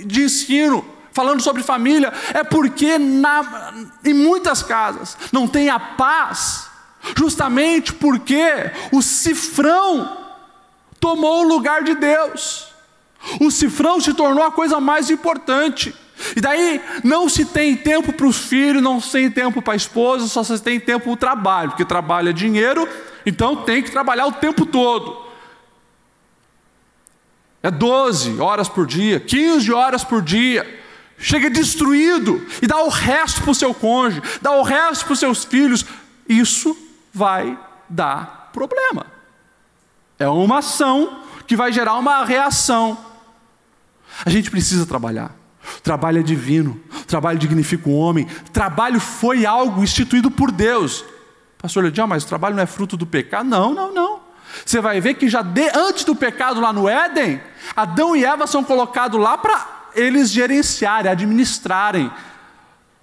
de ensino, falando sobre família? É porque em muitas casas não tem a paz, justamente porque o cifrão tomou o lugar de Deus. O cifrão se tornou a coisa mais importante. E daí não se tem tempo para os filhos, não se tem tempo para a esposa, só se tem tempo para o trabalho, porque trabalho é dinheiro, então tem que trabalhar o tempo todo. É 12 horas por dia, 15 horas por dia. Chega destruído e dá o resto para o seu cônjuge, dá o resto para os seus filhos. Isso vai dar problema. É uma ação que vai gerar uma reação. A gente precisa trabalhar. O trabalho é divino, o trabalho dignifica o homem, o trabalho foi algo instituído por Deus. Pastor Ledial, mas o trabalho não é fruto do pecado? Não. Você vai ver que antes do pecado lá no Éden, Adão e Eva são colocados lá para eles gerenciarem, administrarem.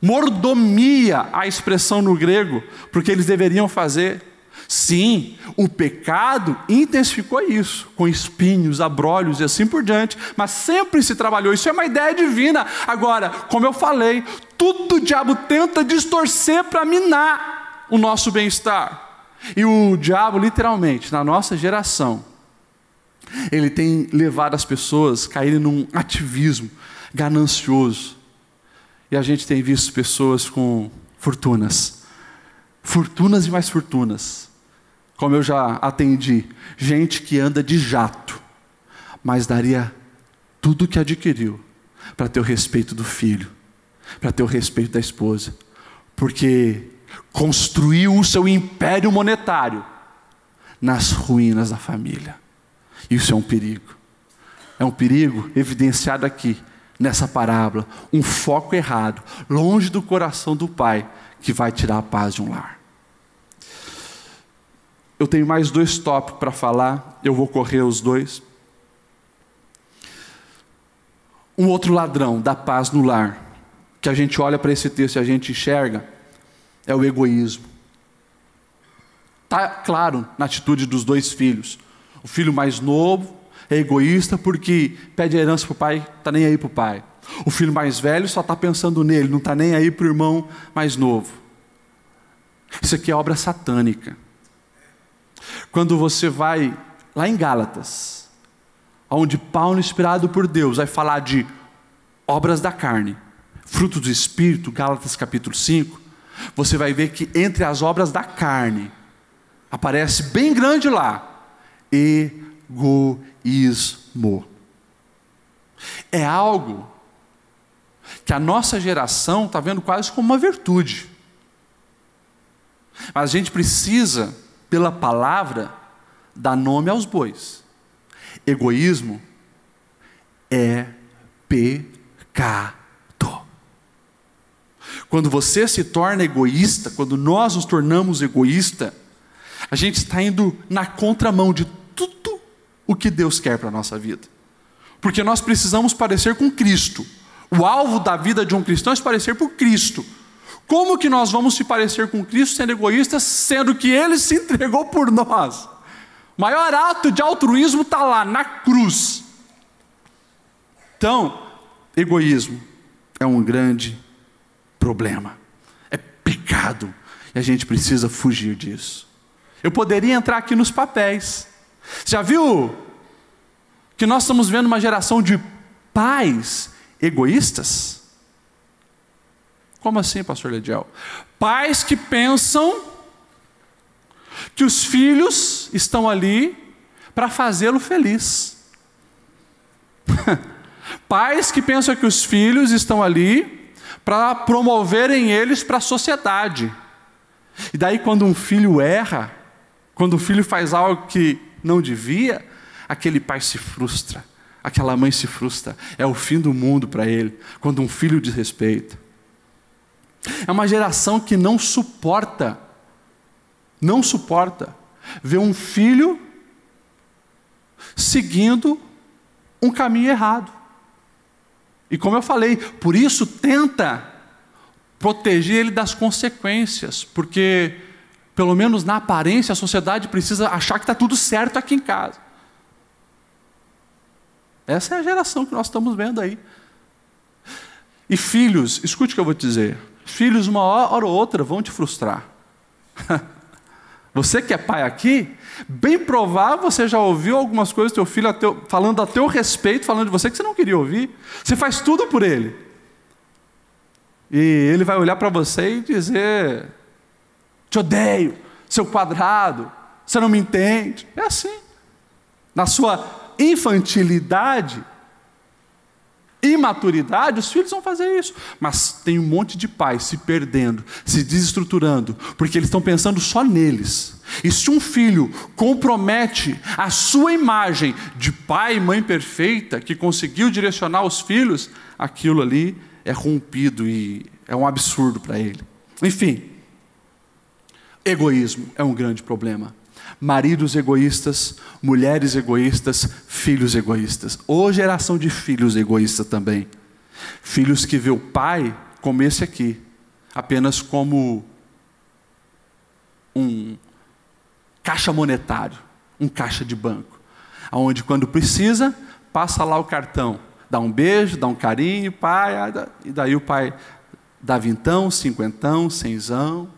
Mordomia, a expressão no grego, porque eles deveriam fazer. Sim, o pecado intensificou isso, com espinhos, abrolhos e assim por diante, mas sempre se trabalhou, isso é uma ideia divina. Agora, como eu falei, tudo o diabo tenta distorcer para minar o nosso bem-estar. E o diabo, literalmente, na nossa geração, ele tem levado as pessoas a caírem num ativismo ganancioso. E a gente tem visto pessoas com fortunas e mais fortunas. Como eu já atendi, gente que anda de jato, mas daria tudo o que adquiriu para ter o respeito do filho, para ter o respeito da esposa, porque construiu o seu império monetário nas ruínas da família. Isso é um perigo. É um perigo evidenciado aqui, nessa parábola, um foco errado, longe do coração do pai, que vai tirar a paz de um lar. Eu tenho mais 2 tópicos para falar, eu vou correr os 2. Um outro ladrão da paz no lar, que a gente olha para esse texto e a gente enxerga, é o egoísmo. Está claro na atitude dos 2 filhos. O filho mais novo é egoísta porque pede a herança para o pai, está nem aí para o pai. O filho mais velho só está pensando nele, não está nem aí para o irmão mais novo. Isso aqui é obra satânica. Quando você vai lá em Gálatas, onde Paulo, inspirado por Deus, vai falar de obras da carne, frutos do Espírito, Gálatas capítulo 5, você vai ver que entre as obras da carne, aparece bem grande lá, egoísmo. É algo que a nossa geração está vendo quase como uma virtude. Mas a gente precisa, pela palavra, dar nome aos bois. Egoísmo é pecado. Quando você se torna egoísta, quando nós nos tornamos egoístas, a gente está indo na contramão de tudo o que Deus quer para a nossa vida. Porque nós precisamos parecer com Cristo. O alvo da vida de um cristão é se parecer por Cristo. Como que nós vamos se parecer com Cristo sendo egoístas, sendo que Ele se entregou por nós? O maior ato de altruísmo está lá, na cruz. Então, egoísmo é um grande problema. É pecado. E a gente precisa fugir disso. Eu poderia entrar aqui nos papéis. Já viu que nós estamos vendo uma geração de pais egoístas? Como assim, pastor Lediel? Pais que pensam que os filhos estão ali para fazê-lo feliz. Pais que pensam que os filhos estão ali para promoverem eles para a sociedade. E daí quando um filho erra, quando o filho faz algo que não devia, aquele pai se frustra, aquela mãe se frustra. É o fim do mundo para ele, quando um filho desrespeita. É uma geração que não suporta ver um filho seguindo um caminho errado. E como eu falei, por isso tenta proteger ele das consequências, porque, pelo menos na aparência, a sociedade precisa achar que está tudo certo aqui em casa. Essa é a geração que nós estamos vendo aí. E filhos, escute o que eu vou te dizer. Filhos, uma hora ou outra, vão te frustrar. Você que é pai aqui, bem provável você já ouviu algumas coisas do teu filho falando a teu respeito, falando de você que você não queria ouvir. Você faz tudo por ele. E ele vai olhar para você e dizer: te odeio, seu quadrado, você não me entende. É assim. Na sua infantilidade, imaturidade, os filhos vão fazer isso. Mas tem um monte de pais se perdendo, se desestruturando, porque eles estão pensando só neles. E se um filho compromete a sua imagem de pai e mãe perfeita, que conseguiu direcionar os filhos, aquilo ali é rompido e é um absurdo para ele. Enfim, egoísmo é um grande problema. Maridos egoístas, mulheres egoístas, filhos egoístas. Ou geração de filhos egoístas também. Filhos que vê o pai como esse aqui, apenas como um caixa monetário, um caixa de banco, onde quando precisa, passa lá o cartão, dá um beijo, dá um carinho, pai, e daí o pai dá vintão, cinquentão, cenzão,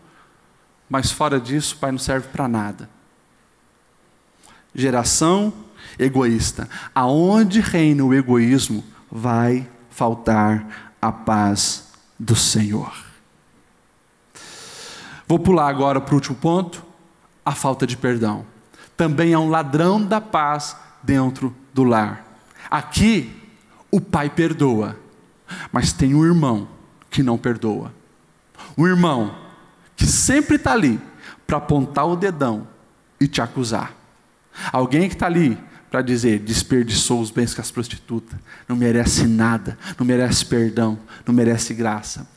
mas fora disso o pai não serve para nada. Geração egoísta. Aonde reina o egoísmo, vai faltar a paz do Senhor. Vou pular agora para o último ponto, a falta de perdão. Também é um ladrão da paz dentro do lar. Aqui, o pai perdoa, mas tem um irmão que não perdoa. Um irmão que sempre está ali para apontar o dedão e te acusar. Alguém que está ali para dizer: desperdiçou os bens com as prostitutas, não merece nada, não merece perdão, não merece graça.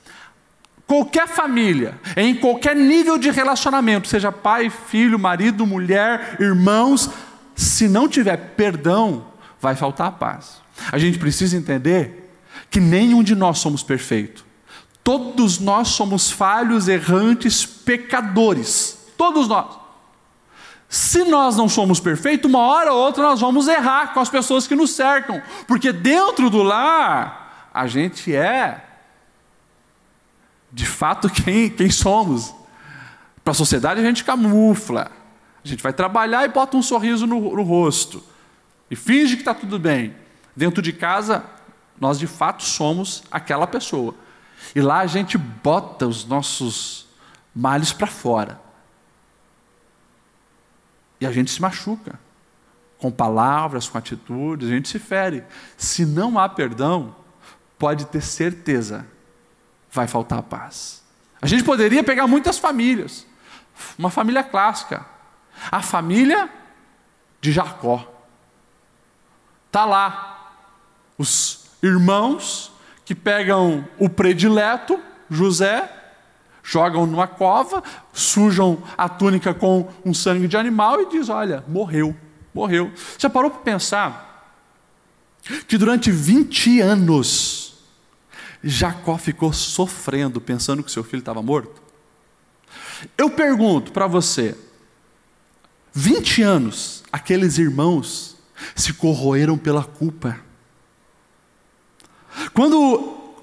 Qualquer família, em qualquer nível de relacionamento, seja pai, filho, marido, mulher, irmãos, se não tiver perdão, vai faltar a paz. A gente precisa entender que nenhum de nós somos perfeitos. Todos nós somos falhos, errantes, pecadores. Todos nós. Se nós não somos perfeitos, uma hora ou outra nós vamos errar com as pessoas que nos cercam. Porque dentro do lar, a gente é, de fato, quem somos. Para a sociedade a gente camufla. A gente vai trabalhar e bota um sorriso no rosto. E finge que está tudo bem. Dentro de casa, Nós de fato somos aquela pessoa. E lá a gente bota os nossos males para fora. E a gente se machuca. Com palavras, com atitudes, a gente se fere. Se não há perdão, pode ter certeza, vai faltar paz. A gente poderia pegar muitas famílias. Uma família clássica. A família de Jacó. Está lá. Os irmãos que pegam o predileto, José, jogam numa cova, sujam a túnica com um sangue de animal e diz, olha, morreu. Já parou para pensar que durante 20 anos Jacó ficou sofrendo, pensando que seu filho estava morto? Eu pergunto para você, 20 anos, aqueles irmãos se corroeram pela culpa.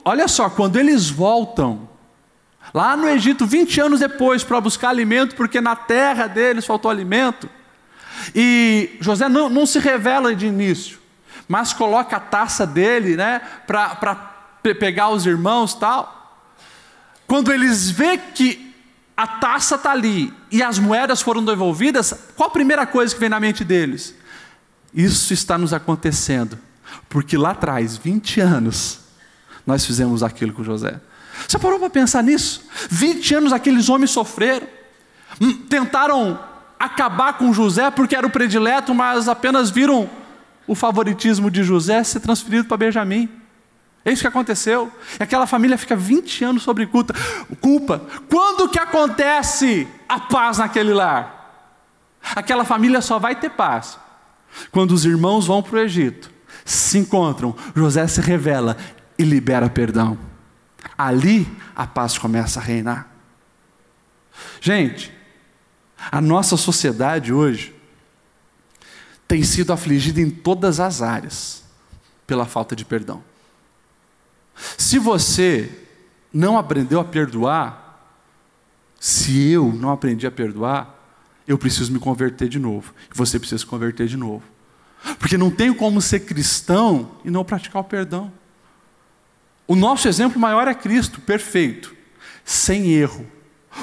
Olha só, quando eles voltam, lá no Egito, 20 anos depois, para buscar alimento, porque na terra deles faltou alimento, e José não se revela de início, mas coloca a taça dele, né, para pegar os irmãos e tal. Quando eles veem que a taça está ali e as moedas foram devolvidas, qual a primeira coisa que vem na mente deles? Isso está nos acontecendo, porque lá atrás, 20 anos, nós fizemos aquilo com José. Você parou para pensar nisso? 20 anos aqueles homens sofreram, tentaram acabar com José porque era o predileto, mas apenas viram o favoritismo de José ser transferido para Benjamim. É isso que aconteceu. E aquela família fica 20 anos sobre culpa. Quando que acontece a paz naquele lar? Aquela família só vai ter paz quando os irmãos vão para o Egito, se encontram, José se revela e libera perdão. Ali a paz começa a reinar. Gente, a nossa sociedade hoje tem sido afligida em todas as áreas pela falta de perdão. Se você não aprendeu a perdoar, se eu não aprendi a perdoar, eu preciso me converter de novo. Você precisa se converter de novo. Porque não tem como ser cristão e não praticar o perdão. O nosso exemplo maior é Cristo, perfeito, sem erro.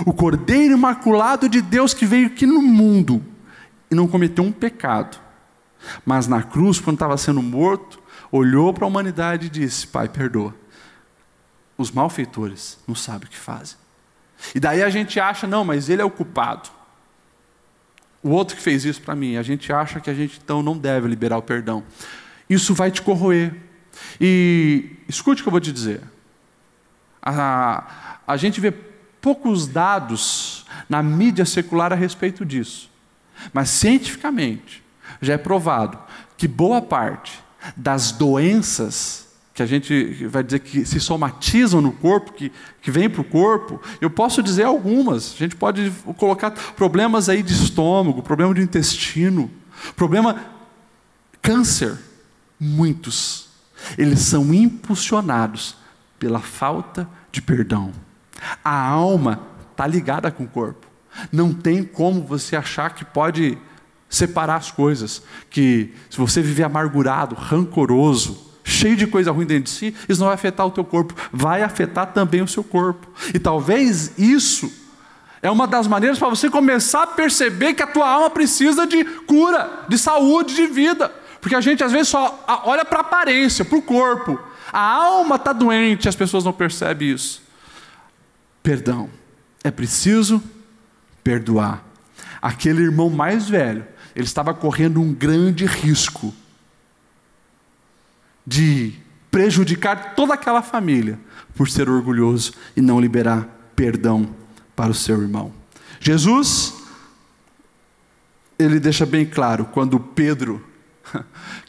O Cordeiro Imaculado de Deus que veio aqui no mundo e não cometeu um pecado. Mas na cruz, quando estava sendo morto, olhou para a humanidade e disse, Pai, perdoa. Os malfeitores não sabem o que fazem. E daí a gente acha, não, mas ele é o culpado. O outro que fez isso para mim, a gente acha que a gente então não deve liberar o perdão. Isso vai te corroer. E escute o que eu vou te dizer. A gente vê poucos dados na mídia secular a respeito disso. Mas cientificamente já é provado que boa parte das doenças que a gente vai dizer que se somatizam no corpo, que vêm para o corpo, eu posso dizer algumas. A gente pode colocar problemas aí de estômago, problema de intestino, câncer, muitos. Eles são impulsionados pela falta de perdão. A alma está ligada com o corpo. Não tem como você achar que pode separar as coisas. Que se você viver amargurado, rancoroso, cheio de coisa ruim dentro de si, isso não vai afetar o teu corpo, vai afetar também o seu corpo. E talvez isso é uma das maneiras para você começar a perceber que a tua alma precisa de cura, de saúde, de vida. Porque a gente às vezes só olha para a aparência, para o corpo. A alma está doente, as pessoas não percebem isso. Perdão. É preciso perdoar. Aquele irmão mais velho, ele estava correndo um grande risco de prejudicar toda aquela família por ser orgulhoso e não liberar perdão para o seu irmão. Jesus, ele deixa bem claro, quando Pedro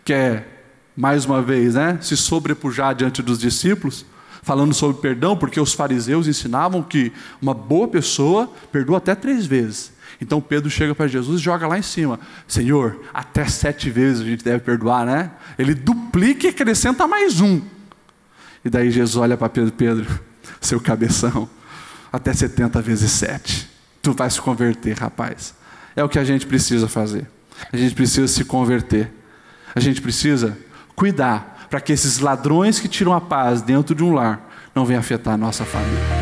quer, mais uma vez, se sobrepujar diante dos discípulos, falando sobre perdão, porque os fariseus ensinavam que uma boa pessoa perdoa até 3 vezes. Então Pedro chega para Jesus e joga lá em cima. Senhor, até 7 vezes a gente deve perdoar, né? Ele duplica e acrescenta mais 1. E daí Jesus olha para Pedro, Pedro, seu cabeção, até 70 vezes 7. Tu vai se converter, rapaz. É o que a gente precisa fazer. A gente precisa se converter. A gente precisa cuidar para que esses ladrões que tiram a paz dentro de um lar não venham afetar a nossa família.